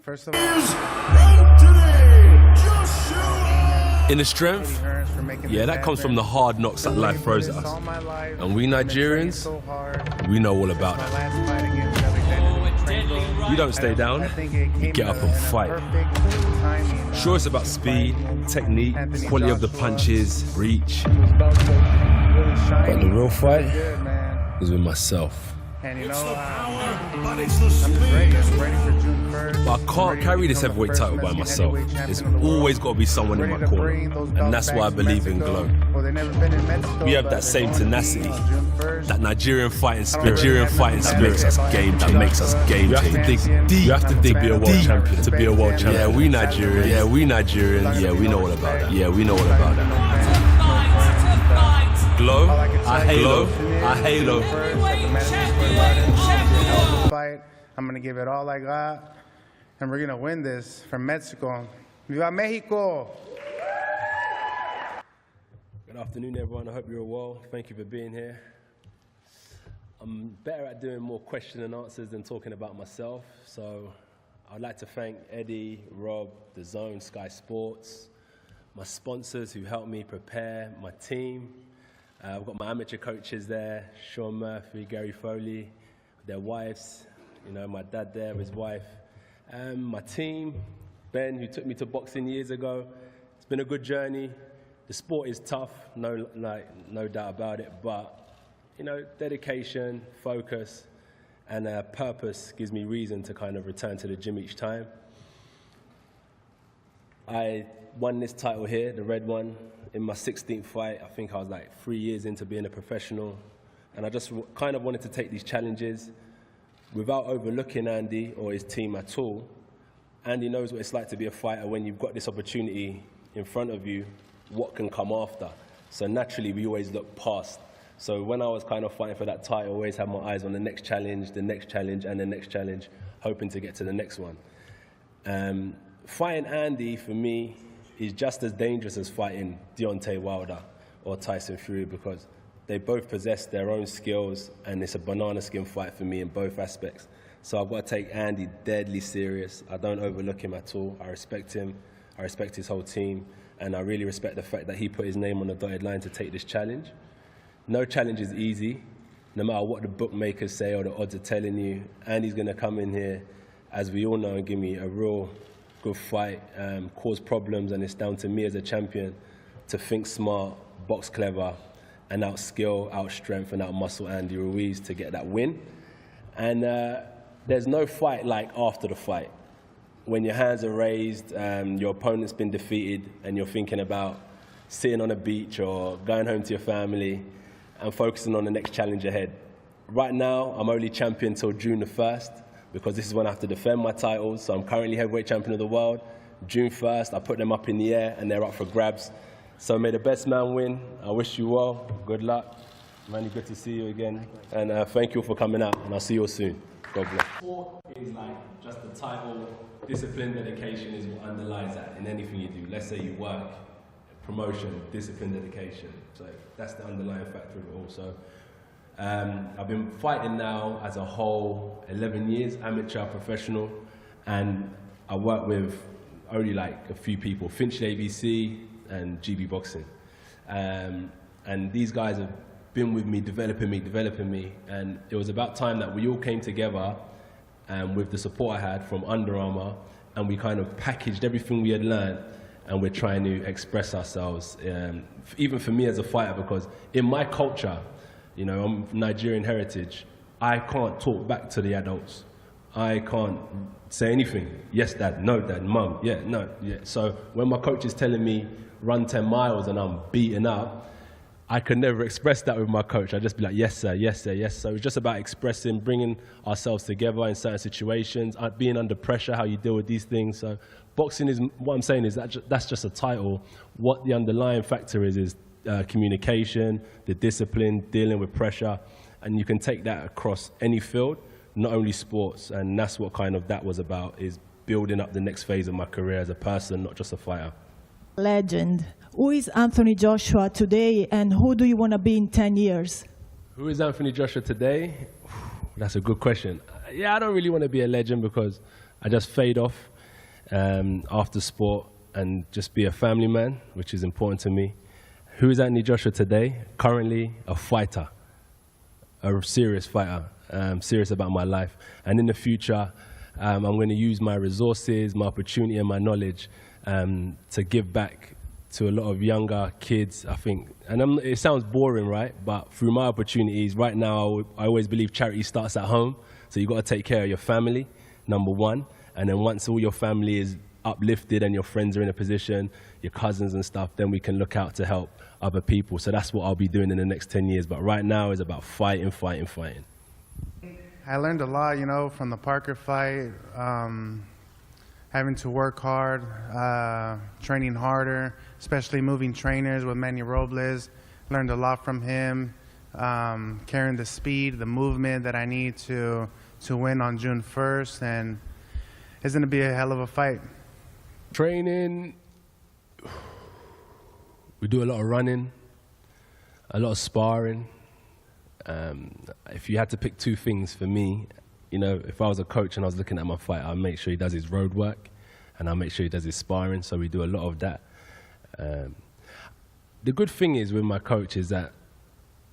First of all, in the strength, yeah, that comes from the hard knocks that life throws at us. And we Nigerians, we know all about that. We don't stay down, we get up and fight. Sure, it's about speed, technique, quality of the punches, reach. But the real fight is with myself. And you know, I'm just ready. I'm ready for June 1st. But I can't carry this heavyweight title by myself. There's always got to be someone in my corner. And that's why I believe in Glow. We have that same tenacity, that Nigerian fighting spirit. That makes us game changers. You have to dig deep. You have to dig to be a world champion. To be a world champion. Yeah, we Nigerian. Yeah, we Nigerian. Yeah, we know all about that. Yeah, we know all about that. Glow, I halo, I halo. I'm gonna give it all I got, and we're gonna win this from Mexico. Viva Mexico! Good afternoon, everyone. I hope you're well. Thank you for being here. I'm better at doing more question and answers than talking about myself. So I'd like to thank Eddie, Rob, The Zone, Sky Sports, my sponsors who helped me prepare, my team. I've got my amateur coaches there, Sean Murphy, Gary Foley, their wives, you know, my dad there, his wife, my team, Ben, who took me to boxing years ago. It's been a good journey. The sport is tough, no doubt about it, but, you know, dedication, focus, and purpose gives me reason to kind of return to the gym each time. I won this title here, the red one, in my 16th fight. I think I was like 3 years into being a professional. And I just kind of wanted to take these challenges without overlooking Andy or his team at all. Andy knows what it's like to be a fighter when you've got this opportunity in front of you, what can come after. So naturally, we always look past. So when I was kind of fighting for that title, I always had my eyes on the next challenge, and the next challenge, hoping to get to the next one. Fighting Andy, for me, is just as dangerous as fighting Deontay Wilder or Tyson Fury, because they both possess their own skills, and it's a banana skin fight for me in both aspects. So I've got to take Andy deadly serious. I don't overlook him at all. I respect him. I respect his whole team. And I really respect the fact that he put his name on the dotted line to take this challenge. No challenge is easy. No matter what the bookmakers say or the odds are telling you, Andy's going to come in here, as we all know, and give me a real good fight, cause problems, and it's down to me as a champion to think smart, box clever, and out-skill, out-strength, and out-muscle Andy Ruiz to get that win. And there's no fight like after the fight. When your hands are raised, your opponent's been defeated, and you're thinking about sitting on a beach or going home to your family and focusing on the next challenge ahead. Right now, I'm only champion till June the 1st, because this is when I have to defend my titles. So I'm currently heavyweight champion of the world. June 1st, I put them up in the air, and they're up for grabs. So may the best man win. I wish you well. Good luck. Manny, good to see you again. And thank you for coming out, and I'll see you all soon. God bless. Sport is like just the title. Discipline, dedication is what underlies that in anything you do. Let's say you work, promotion, discipline, dedication. So that's the underlying factor of it all. So I've been fighting now as a whole 11 years, amateur, professional, and I work with only like a few people, Finchley ABC and GB Boxing. And these guys have been with me, developing me, and it was about time that we all came together with the support I had from Under Armour, and we kind of packaged everything we had learned, and we're trying to express ourselves, even for me as a fighter, because in my culture, you know, I'm Nigerian heritage, I can't talk back to the adults. I can't say anything. Yes, dad, no, dad, mum, yeah, no, yeah. So when my coach is telling me run 10 miles and I'm beaten up, I could never express that with my coach. I'd just be like, yes, sir, yes, sir, yes. So it's just about expressing, bringing ourselves together in certain situations, being under pressure, how you deal with these things. So boxing is, what I'm saying is that's just a title. What the underlying factor is communication, the discipline, dealing with pressure, and you can take that across any field, not only sports, and that's what kind of that was about, is building up the next phase of my career as a person, not just a fighter. Legend. Who is Anthony Joshua today, and who do you want to be in 10 years? Who is Anthony Joshua today? That's a good question. Yeah, I don't really want to be a legend because I just fade off. after sport and just be a family man, which is important to me. Who is Anthony Joshua today? Currently a fighter, a serious fighter, serious about my life. And in the future, I'm going to use my resources, my opportunity and my knowledge to give back to a lot of younger kids, I think. And it sounds boring, right? But through my opportunities, right now, I always believe charity starts at home. So you've got to take care of your family, number one. And then once all your family is uplifted and your friends are in a position, your cousins and stuff, then we can look out to help other people. So that's what I'll be doing in the next 10 years. But right now is about fighting. I learned a lot, you know, from the Parker fight, having to work hard, training harder, especially moving trainers with Manny Robles. Learned a lot from him, carrying the speed, the movement that I need to win on June 1st. And it's going to be a hell of a fight. Training, we do a lot of running, a lot of sparring. If you had to pick two things for me, you know, if I was a coach and I was looking at my fight, I'd make sure he does his road work and I'll make sure he does his sparring, so we do a lot of that. The good thing is with my coach is that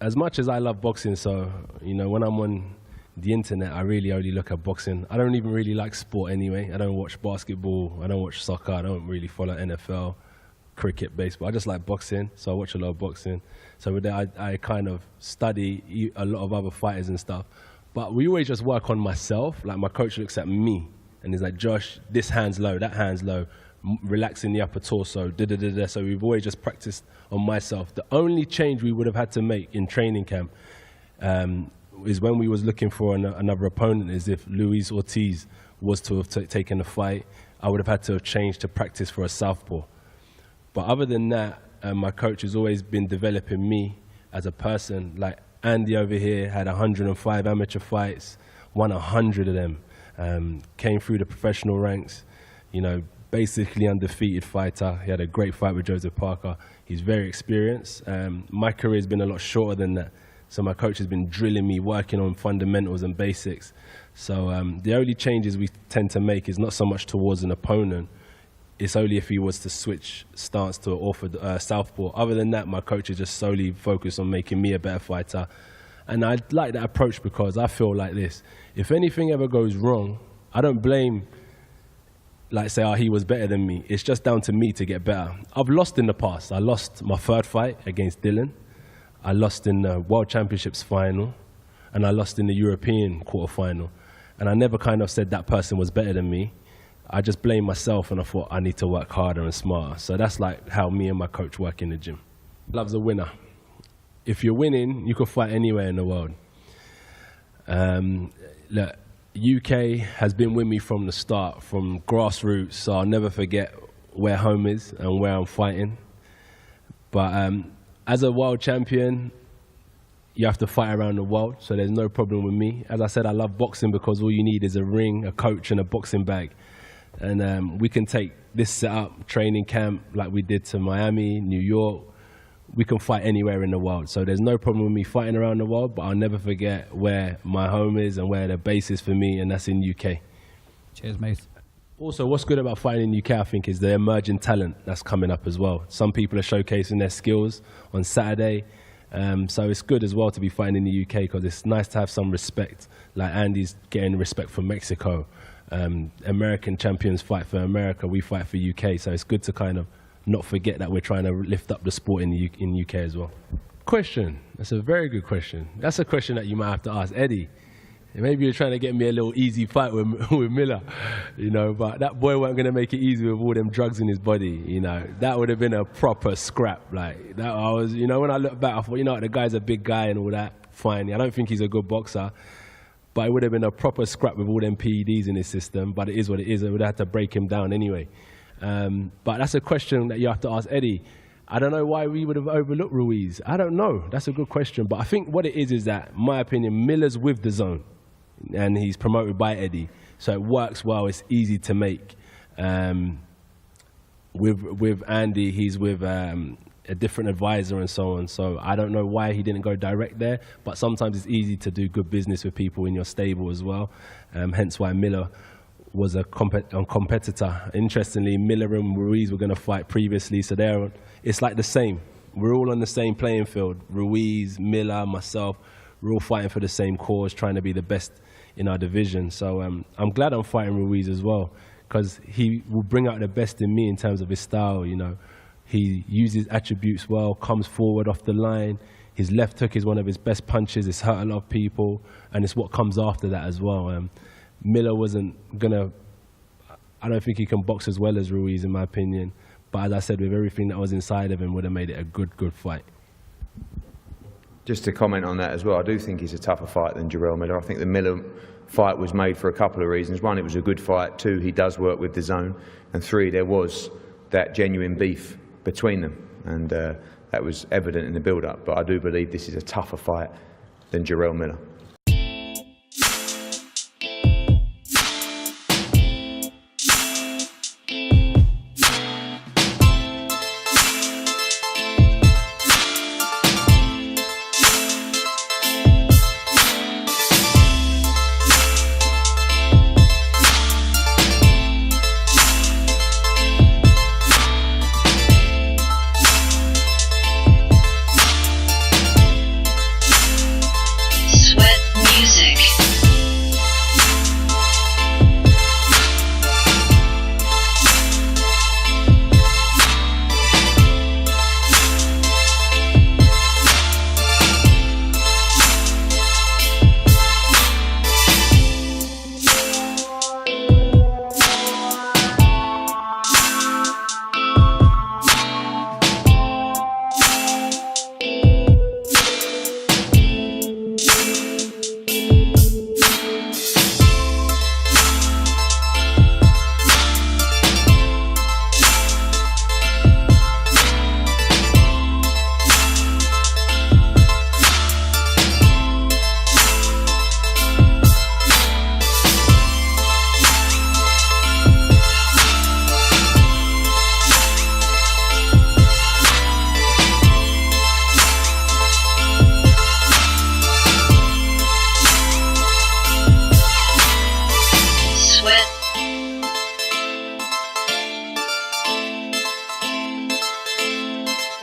as much as I love boxing, so, you know, when I'm on the internet, I really only look at boxing. I don't even really like sport anyway. I don't watch basketball, I don't watch soccer, I don't really follow NFL, cricket, baseball. I just like boxing, so I watch a lot of boxing. So with that, I kind of study a lot of other fighters and stuff. But we always just work on myself. Like my coach looks at me and he's like, Josh, this hand's low, that hand's low, relaxing the upper torso, da-da-da-da. So we've always just practiced on myself. The only change we would have had to make in training camp is when we was looking for another opponent, is if Ruiz Ortiz was to have taken the fight, I would have had to have changed to practice for a southpaw. But other than that, my coach has always been developing me as a person. Like Andy over here had 105 amateur fights, won 100 of them, came through the professional ranks, you know, basically undefeated fighter. He had a great fight with Joseph Parker. He's very experienced. My career has been a lot shorter than that. So my coach has been drilling me, working on fundamentals and basics. So the only changes we tend to make is not so much towards an opponent. It's only if he was to switch stance to an southpaw. Other than that, my coach is just solely focused on making me a better fighter. And I like that approach because I feel like this. If anything ever goes wrong, I don't blame, like say, oh, he was better than me. It's just down to me to get better. I've lost in the past. I lost my third fight against Dylan. I lost in the World Championships final. And I lost in the European quarterfinal. And I never kind of said that person was better than me. I just blamed myself and I thought I need to work harder and smarter. So that's like how me and my coach work in the gym. Love's a winner. If you're winning, you can fight anywhere in the world. Look, UK has been with me from the start, from grassroots, so I'll never forget where home is and where I'm fighting. But as a world champion, you have to fight around the world, so there's no problem with me. As I said, I love boxing because all you need is a ring, a coach, and a boxing bag. And we can take this setup, training camp, like we did to Miami, New York. We can fight anywhere in the world. So there's no problem with me fighting around the world, but I'll never forget where my home is and where the base is for me, and that's in UK. Cheers, mate. Also, what's good about fighting in UK, I think, is the emerging talent that's coming up as well. Some people are showcasing their skills on Saturday. So it's good as well to be fighting in the UK because it's nice to have some respect. Like Andy's getting respect for Mexico. American champions fight for America, we fight for UK. So it's good to kind of not forget that we're trying to lift up the sport in UK as well. Question, that's a very good question. That's a question that you might have to ask Eddie. Maybe you're trying to get me a little easy fight with Miller, you know, but that boy wasn't going to make it easy with all them drugs in his body, you know. That would have been a proper scrap. Like, that I was, you know, when I look back, I thought, you know, the guy's a big guy and all that, fine. I don't think he's a good boxer, but it would have been a proper scrap with all them PEDs in his system, but it is what it is. I would have had to break him down anyway. But that's a question that you have to ask Eddie. I don't know why we would have overlooked Ruiz. I don't know. That's a good question. But I think what it is that, in my opinion, Miller's with the zone. And he's promoted by Eddie, so it works well. It's easy to make. With Andy, he's with a different advisor and so on. So I don't know why he didn't go direct there, but sometimes it's easy to do good business with people in your stable as well. Hence why Miller was a competitor. Interestingly, Miller and Ruiz were going to fight previously, so it's like the same. We're all on the same playing field. Ruiz, Miller, myself, we're all fighting for the same cause, trying to be the best in our division. So I'm glad I'm fighting Ruiz as well, because he will bring out the best in me in terms of his style. You know, he uses attributes well, comes forward off the line. His left hook is one of his best punches. It's hurt a lot of people, and it's what comes after that as well. Miller wasn't gonna. I don't think he can box as well as Ruiz, in my opinion. But as I said, with everything that was inside of him, would have made it a good fight. Just to comment on that as well, I do think he's a tougher fight than Jarrell Miller. I think the Miller fight was made for a couple of reasons. One, it was a good fight. Two, he does work with the zone. And three, there was that genuine beef between them. And that was evident in the build-up. But I do believe this is a tougher fight than Jarrell Miller.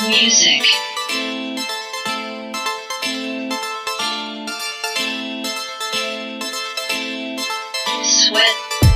Music. Sweat.